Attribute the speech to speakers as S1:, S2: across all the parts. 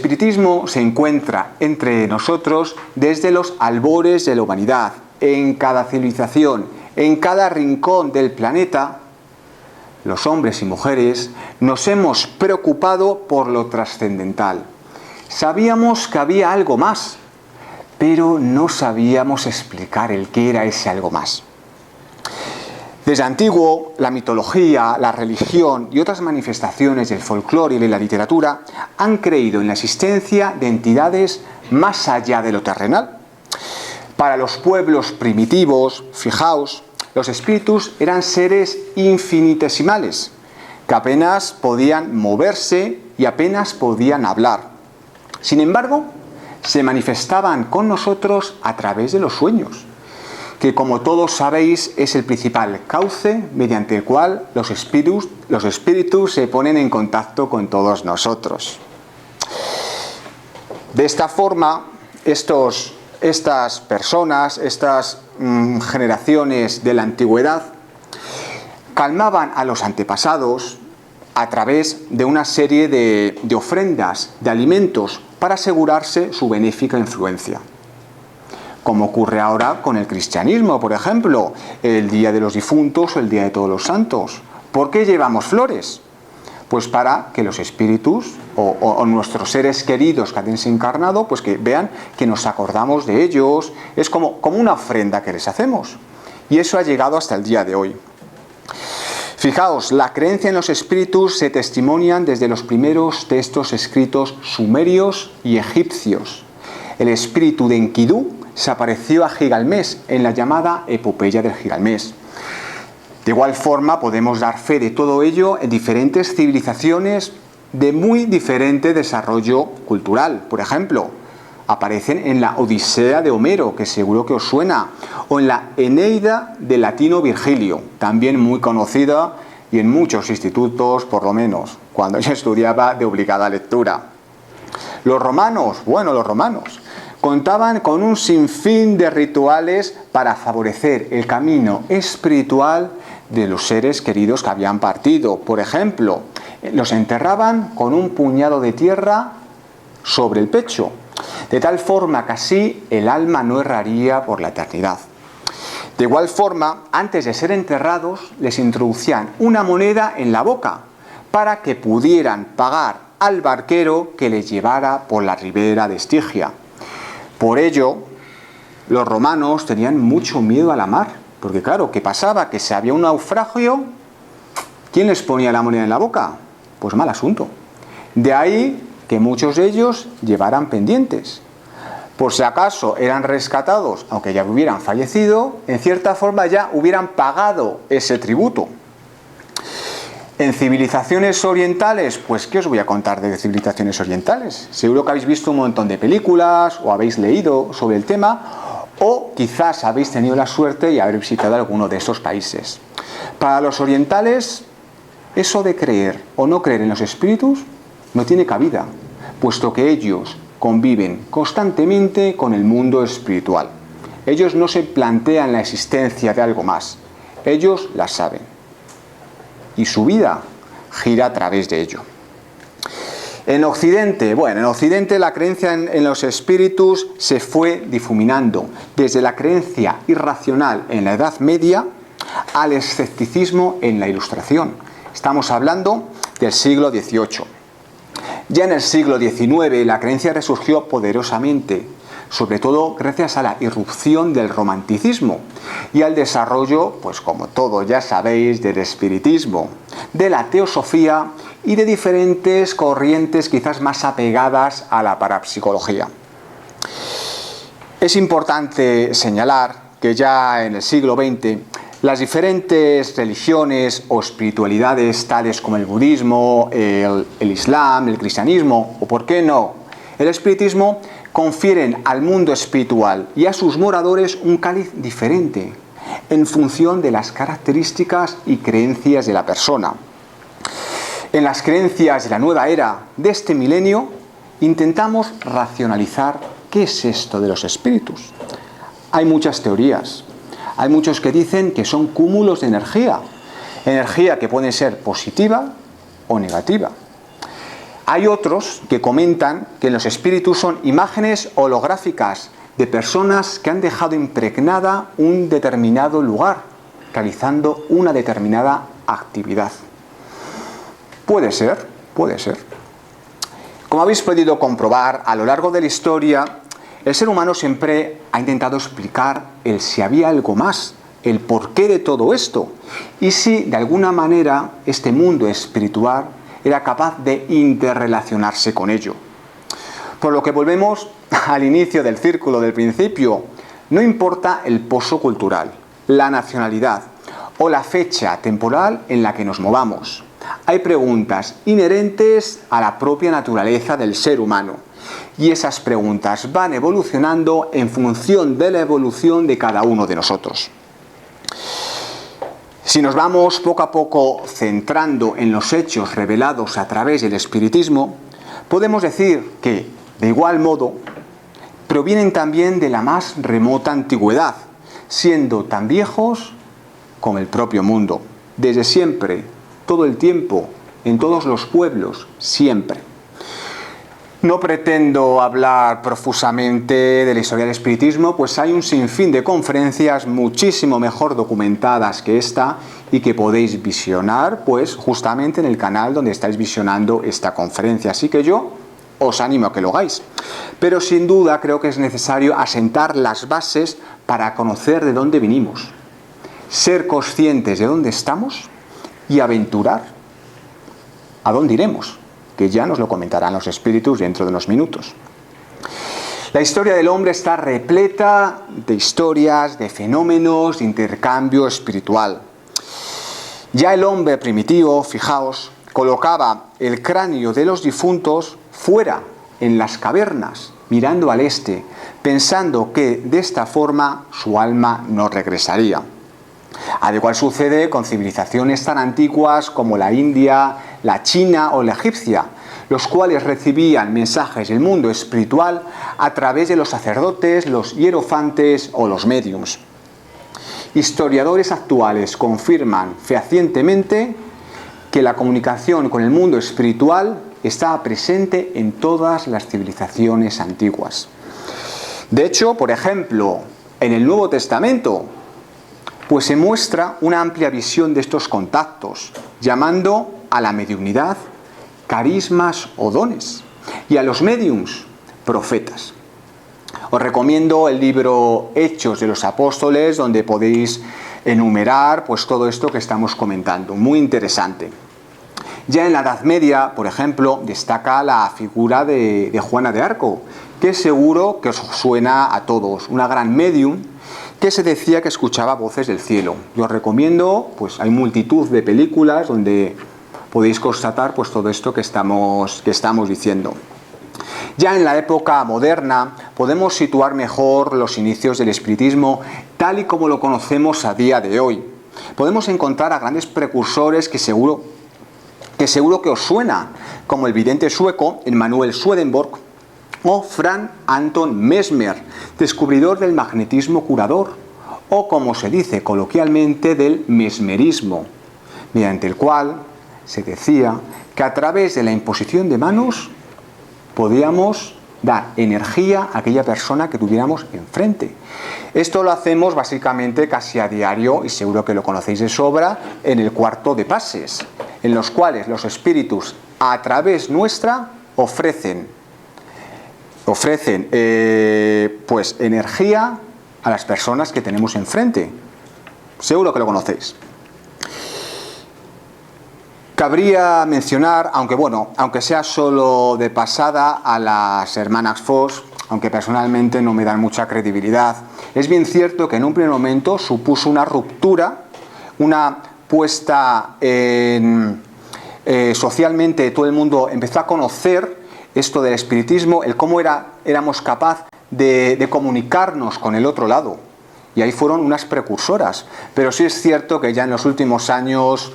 S1: espiritismo se encuentra entre nosotros desde los albores de la humanidad. En cada civilización, en cada rincón del planeta, los hombres y mujeres nos hemos preocupado por lo trascendental. Sabíamos que había algo más, pero no sabíamos explicar el qué era ese algo más. Desde antiguo, la mitología, la religión y otras manifestaciones del folclore y de la literatura han creído en la existencia de entidades más allá de lo terrenal. Para los pueblos primitivos, fijaos, los espíritus eran seres infinitesimales, que apenas podían moverse y apenas podían hablar. Sin embargo, se manifestaban con nosotros a través de los sueños, que como todos sabéis es el principal cauce mediante el cual los espíritus se ponen en contacto con todos nosotros. De esta forma, estas personas, estas generaciones de la antigüedad, calmaban a los antepasados a través de una serie de ofrendas, de alimentos, para asegurarse su benéfica influencia. Como ocurre ahora con el cristianismo, por ejemplo, el Día de los Difuntos o el Día de Todos los Santos. ¿Por qué llevamos flores? Pues para que los espíritus o nuestros seres queridos que han desencarnado, pues que vean que nos acordamos de ellos. Es como una ofrenda que les hacemos. Y eso ha llegado hasta el día de hoy. Fijaos, la creencia en los espíritus se testimonian desde los primeros textos escritos sumerios y egipcios. El espíritu de Enkidu se apareció a Gilgamés en la llamada Epopeya del Gilgamés. De igual forma podemos dar fe de todo ello en diferentes civilizaciones de muy diferente desarrollo cultural. Por ejemplo, aparecen en la Odisea de Homero, que seguro que os suena, o en la Eneida de Latino Virgilio, también muy conocida y en muchos institutos, por lo menos, cuando yo estudiaba de obligada lectura. Los romanos contaban con un sinfín de rituales para favorecer el camino espiritual de los seres queridos que habían partido. Por ejemplo, los enterraban con un puñado de tierra sobre el pecho, de tal forma que así el alma no erraría por la eternidad. De igual forma, antes de ser enterrados, les introducían una moneda en la boca para que pudieran pagar al barquero que les llevara por la ribera de Estigia. Por ello, los romanos tenían mucho miedo a la mar, porque claro, ¿qué pasaba? Que si había un naufragio, ¿quién les ponía la moneda en la boca? Pues mal asunto. De ahí que muchos de ellos llevaran pendientes. Por si acaso eran rescatados, aunque ya hubieran fallecido, en cierta forma ya hubieran pagado ese tributo. En civilizaciones orientales, pues ¿qué os voy a contar de civilizaciones orientales? Seguro que habéis visto un montón de películas o habéis leído sobre el tema, o quizás habéis tenido la suerte de haber visitado alguno de estos países. Para los orientales, eso de creer o no creer en los espíritus no tiene cabida, puesto que ellos conviven constantemente con el mundo espiritual. Ellos no se plantean la existencia de algo más, ellos la saben. Y su vida gira a través de ello. En Occidente la creencia en los espíritus se fue difuminando desde la creencia irracional en la Edad Media al escepticismo en la Ilustración. Estamos hablando del siglo XVIII. Ya en el siglo XIX la creencia resurgió poderosamente, sobre todo gracias a la irrupción del romanticismo y al desarrollo, pues como todos ya sabéis, del espiritismo, de la teosofía y de diferentes corrientes quizás más apegadas a la parapsicología. Es importante señalar que ya en el siglo XX las diferentes religiones o espiritualidades tales como el budismo, el islam, el cristianismo o, por qué no, el espiritismo confieren al mundo espiritual y a sus moradores un cáliz diferente en función de las características y creencias de la persona. En las creencias de la nueva era de este milenio intentamos racionalizar qué es esto de los espíritus. Hay muchas teorías. Hay muchos que dicen que son cúmulos de energía que puede ser positiva o negativa. Hay otros que comentan que los espíritus son imágenes holográficas de personas que han dejado impregnada un determinado lugar, realizando una determinada actividad. Puede ser, puede ser. Como habéis podido comprobar, a lo largo de la historia, el ser humano siempre ha intentado explicar el si había algo más, el porqué de todo esto, y si de alguna manera este mundo espiritual era capaz de interrelacionarse con ello. Por lo que volvemos al inicio del círculo del principio, no importa el pozo cultural, la nacionalidad o la fecha temporal en la que nos movamos. Hay preguntas inherentes a la propia naturaleza del ser humano, y esas preguntas van evolucionando en función de la evolución de cada uno de nosotros. Si nos vamos poco a poco centrando en los hechos revelados a través del espiritismo, podemos decir que, de igual modo, provienen también de la más remota antigüedad, siendo tan viejos como el propio mundo, desde siempre, todo el tiempo, en todos los pueblos, siempre. No pretendo hablar profusamente de la historia del espiritismo, pues hay un sinfín de conferencias muchísimo mejor documentadas que esta y que podéis visionar, pues justamente en el canal donde estáis visionando esta conferencia. Así que yo os animo a que lo hagáis. Pero sin duda creo que es necesario asentar las bases para conocer de dónde vinimos, ser conscientes de dónde estamos y aventurar a dónde iremos, que ya nos lo comentarán los espíritus dentro de unos minutos. La historia del hombre está repleta de historias, de fenómenos, de intercambio espiritual. Ya el hombre primitivo, fijaos, colocaba el cráneo de los difuntos fuera, en las cavernas, mirando al este, pensando que de esta forma su alma no regresaría. Al igual sucede con civilizaciones tan antiguas como la India, la China o la egipcia, los cuales recibían mensajes del mundo espiritual a través de los sacerdotes, los hierofantes o los médiums. Historiadores actuales confirman fehacientemente que la comunicación con el mundo espiritual estaba presente en todas las civilizaciones antiguas. De hecho, por ejemplo, en el Nuevo Testamento, pues se muestra una amplia visión de estos contactos, llamando a la mediunidad carismas o dones, y a los médiums profetas. Os recomiendo el libro Hechos de los Apóstoles, donde podéis enumerar pues todo esto que estamos comentando, muy interesante. Ya en la Edad Media, por ejemplo, destaca la figura de Juana de Arco, que seguro que os suena a todos, una gran médium que se decía que escuchaba voces del cielo. Yo os recomiendo, pues hay multitud de películas donde podéis constatar pues todo esto que estamos diciendo. Ya en la época moderna podemos situar mejor los inicios del espiritismo tal y como lo conocemos a día de hoy. Podemos encontrar a grandes precursores que seguro que os suena, como el vidente sueco Emanuel Swedenborg o Frank Anton Mesmer, descubridor del magnetismo curador, o como se dice coloquialmente del mesmerismo, mediante el cual se decía que a través de la imposición de manos podíamos dar energía a aquella persona que tuviéramos enfrente. Esto lo hacemos básicamente casi a diario, y seguro que lo conocéis de sobra, en el cuarto de pases, en los cuales los espíritus a través nuestra ofrecen pues energía a las personas que tenemos enfrente. Seguro que lo conocéis. Cabría mencionar, aunque sea solo de pasada, a las hermanas Foss, aunque personalmente no me dan mucha credibilidad. Es bien cierto que en un primer momento supuso una ruptura, una puesta en... socialmente todo el mundo empezó a conocer esto del espiritismo, el cómo éramos capaces de comunicarnos con el otro lado. Y ahí fueron unas precursoras. Pero sí es cierto que ya en los últimos años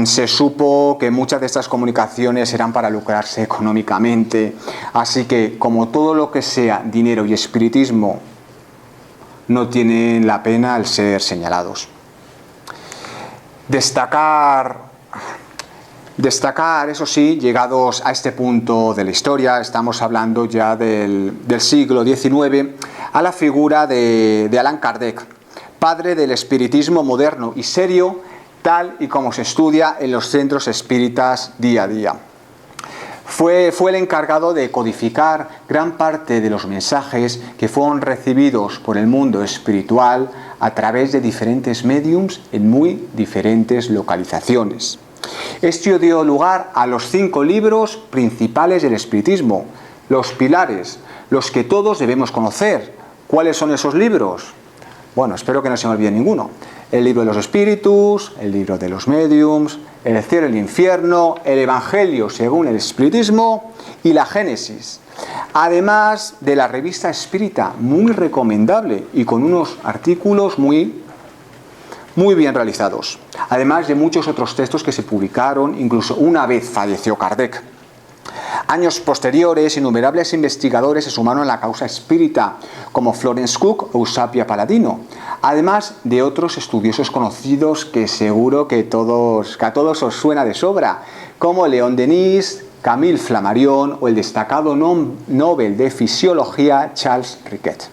S1: se supo que muchas de estas comunicaciones eran para lucrarse económicamente. Así que, como todo lo que sea dinero y espiritismo, no tienen la pena al ser señalados. Destacar Destacar, eso sí, llegados a este punto de la historia, estamos hablando ya del siglo XIX, a la figura de Allan Kardec, padre del espiritismo moderno y serio, tal y como se estudia en los centros espíritas día a día. Fue el encargado de codificar gran parte de los mensajes que fueron recibidos por el mundo espiritual a través de diferentes médiums en muy diferentes localizaciones. Esto dio lugar a los 5 libros principales del espiritismo, los pilares, los que todos debemos conocer. ¿Cuáles son esos libros? Bueno, espero que no se me olvide ninguno. El libro de los espíritus, el libro de los médiums, el cielo y el infierno, el evangelio según el espiritismo y la Génesis. Además de la revista espírita, muy recomendable y con unos artículos muy bien realizados. Además de muchos otros textos que se publicaron, incluso una vez falleció Kardec. Años posteriores, innumerables investigadores se sumaron a la causa espírita, como Florence Cook o Eusapia Paladino, además de otros estudiosos conocidos que seguro que a todos os suena de sobra, como León Denis, Camille Flammarion o el destacado Nobel de Fisiología Charles Riquet.